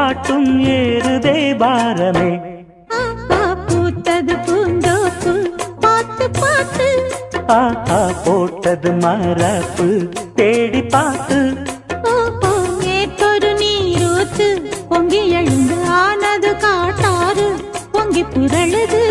பாட்டும் ஏறுதே பாரமே. பூத்தது பூந்தோப்பு பார்த்து பார்த்து, ஆஹா போட்டது மரப்பு தேடி பார்த்து. ஏற்றொரு நீரூத்து பொங்கி எழுந்து ஆனது காட்டாறு பொங்கி புரளுது.